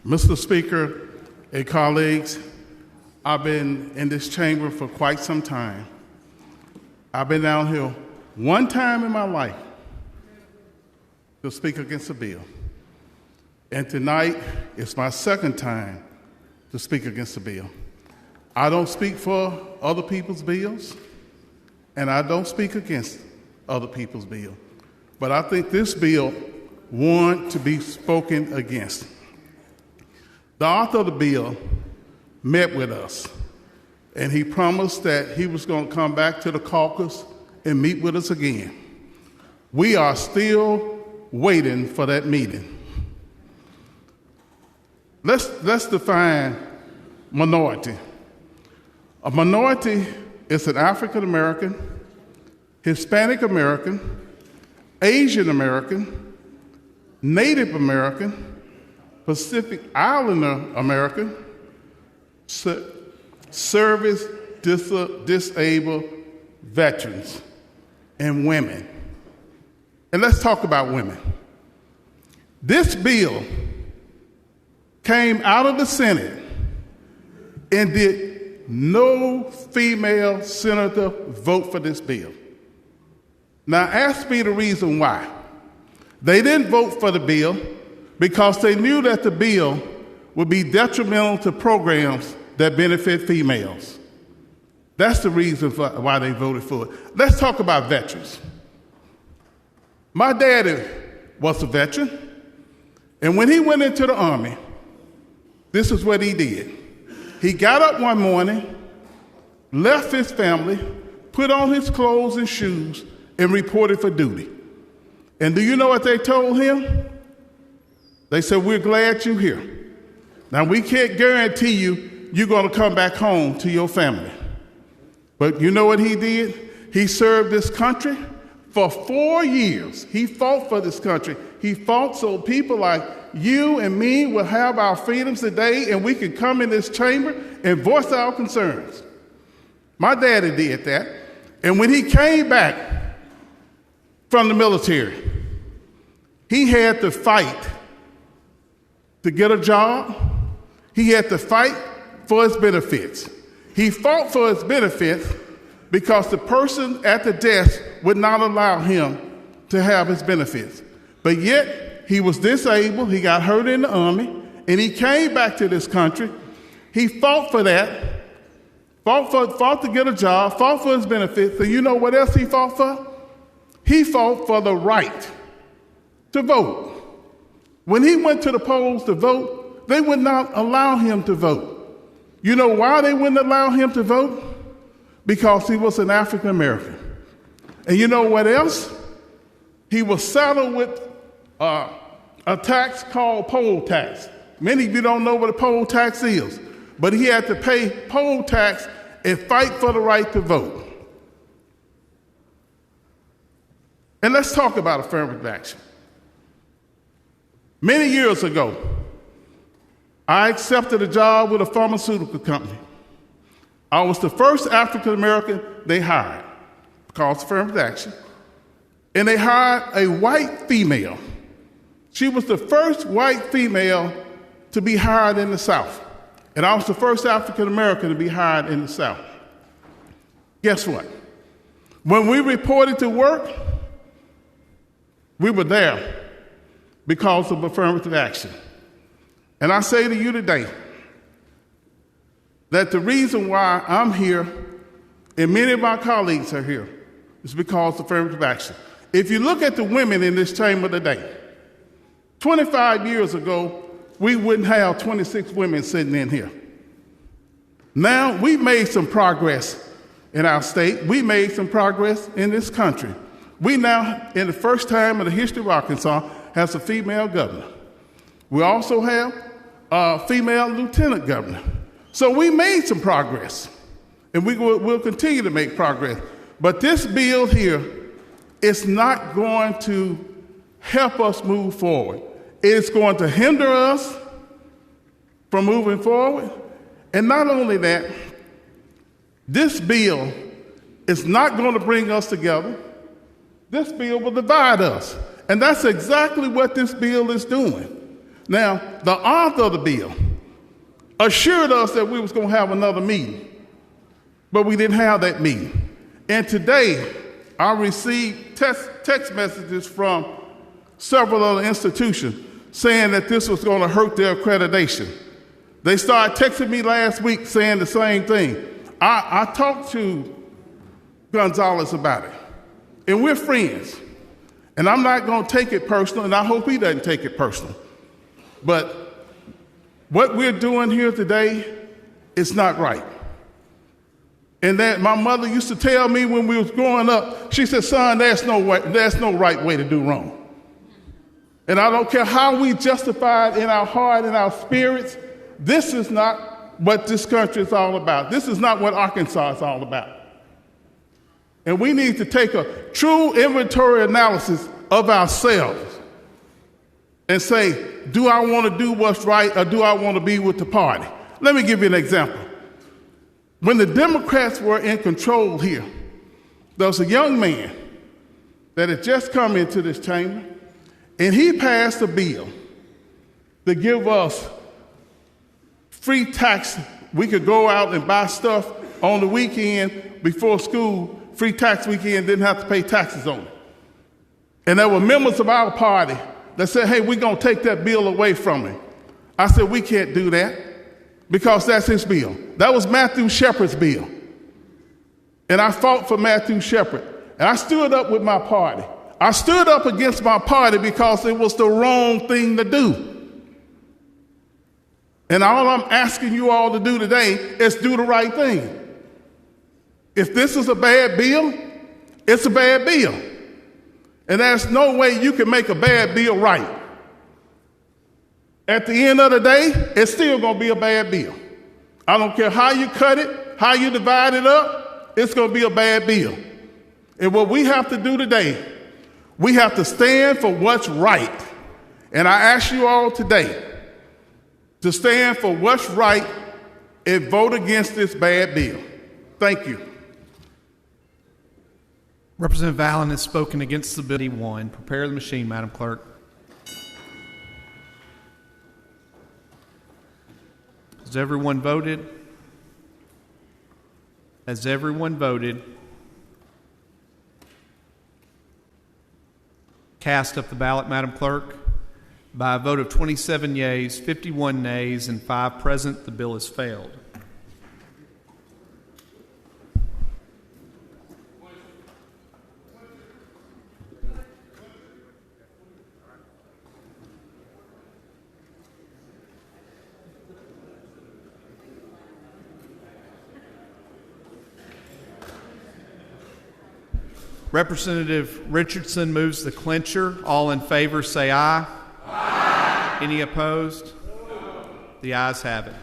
Mr. Speaker and colleagues, I've been in this chamber for quite some time. I've been down here one time in my life to speak against a bill. And tonight is my second time to speak against a bill. I don't speak for other people's bills, and I don't speak against other people's bills. But I think this bill warrants to be spoken against. The author of the bill met with us, and he promised that he was going to come back to the caucus and meet with us again. We are still waiting for that meeting. Let's define minority. A minority is an African American, Hispanic American, Asian American, Native American, Pacific Islander American, service disabled veterans, and women. And let's talk about women. This bill came out of the Senate, and did no female senator vote for this bill? Now ask me the reason why. They didn't vote for the bill because they knew that the bill would be detrimental to programs that benefit females. That's the reason why they voted for it. Let's talk about veterans. My daddy was a veteran, and when he went into the Army, this is what he did. He got up one morning, left his family, put on his clothes and shoes, and reported for duty. And do you know what they told him? They said, "We're glad you're here. Now, we can't guarantee you're going to come back home to your family." But you know what he did? He served this country for 4 years. He fought for this country. He fought so people like you and me will have our freedoms today, and we can come in this chamber and voice our concerns. My daddy did that. And when he came back from the military, he had to fight to get a job. He had to fight for his benefits. He fought for his benefits because the person at the desk would not allow him to have his benefits. But yet, he was disabled, he got hurt in the Army, and he came back to this country. He fought for that, fought to get a job, fought for his benefits, and you know what else he fought for? He fought for the right to vote. When he went to the polls to vote, they would not allow him to vote. You know why they wouldn't allow him to vote? Because he was an African American. And you know what else? He was saddled with a tax called poll tax. Many of you don't know what a poll tax is, but he had to pay poll tax and fight for the right to vote. And let's talk about affirmative action. Many years ago, I accepted a job with a pharmaceutical company. I was the first African American they hired because of affirmative action. And they hired a white female. She was the first white female to be hired in the South. And I was the first African American to be hired in the South. Guess what? When we reported to work, we were there because of affirmative action. And I say to you today that the reason why I'm here and many of my colleagues are here is because of affirmative action. If you look at the women in this chamber today, 25 years ago, we wouldn't have 26 women sitting in here. Now, we've made some progress in our state. We made some progress in this country. We now, in the first time in the history of Arkansas, have a female governor. We also have a female lieutenant governor. So we made some progress, and we'll continue to make progress. But this bill here is not going to help us move forward. It's going to hinder us from moving forward. And not only that, this bill is not going to bring us together. This bill will divide us. And that's exactly what this bill is doing. Now, the author of the bill assured us that we was going to have another meeting, but we didn't have that meeting. And today, I received text messages from several other institutions saying that this was going to hurt their accreditation. They started texting me last week saying the same thing. I talked to Gonzalez about it, and we're friends. And I'm not going to take it personal, and I hope he doesn't take it personal. But what we're doing here today is not right. And that my mother used to tell me when we was growing up, she said, son, there's no right way to do wrong. And I don't care how we justify it in our heart and our spirits, this is not what this country is all about. This is not what Arkansas is all about. And we need to take a true inventory analysis of ourselves and say, do I want to do what's right or do I want to be with the party? Let me give you an example. When the Democrats were in control here, there was a young man that had just come into this chamber, and he passed a bill to give us free tax. We could go out and buy stuff on the weekend before school, free tax weekend, didn't have to pay taxes on it. And there were members of our party that said, hey, we're going to take that bill away from him. I said, we can't do that because that's his bill. That was Matthew Shepard's bill. And I fought for Matthew Shepard. And I stood up with my party. I stood up against my party because it was the wrong thing to do. And all I'm asking you all to do today is do the right thing. If this is a bad bill, it's a bad bill. And there's no way you can make a bad bill right. At the end of the day, it's still going to be a bad bill. I don't care how you cut it, how you divide it up, it's going to be a bad bill. And what we have to do today, we have to stand for what's right. And I ask you all today to stand for what's right and vote against this bad bill. Thank you. Representative Allen has spoken against the bill. 1. Prepare the machine, Madam Clerk. Has everyone voted? Has everyone voted? Cast up the ballot, Madam Clerk. By a vote of 27 yeas, 51 nays, and 5 present, the bill has failed. Representative Richardson moves the clincher. All in favor say aye. Aye. Any opposed? No. The ayes have it.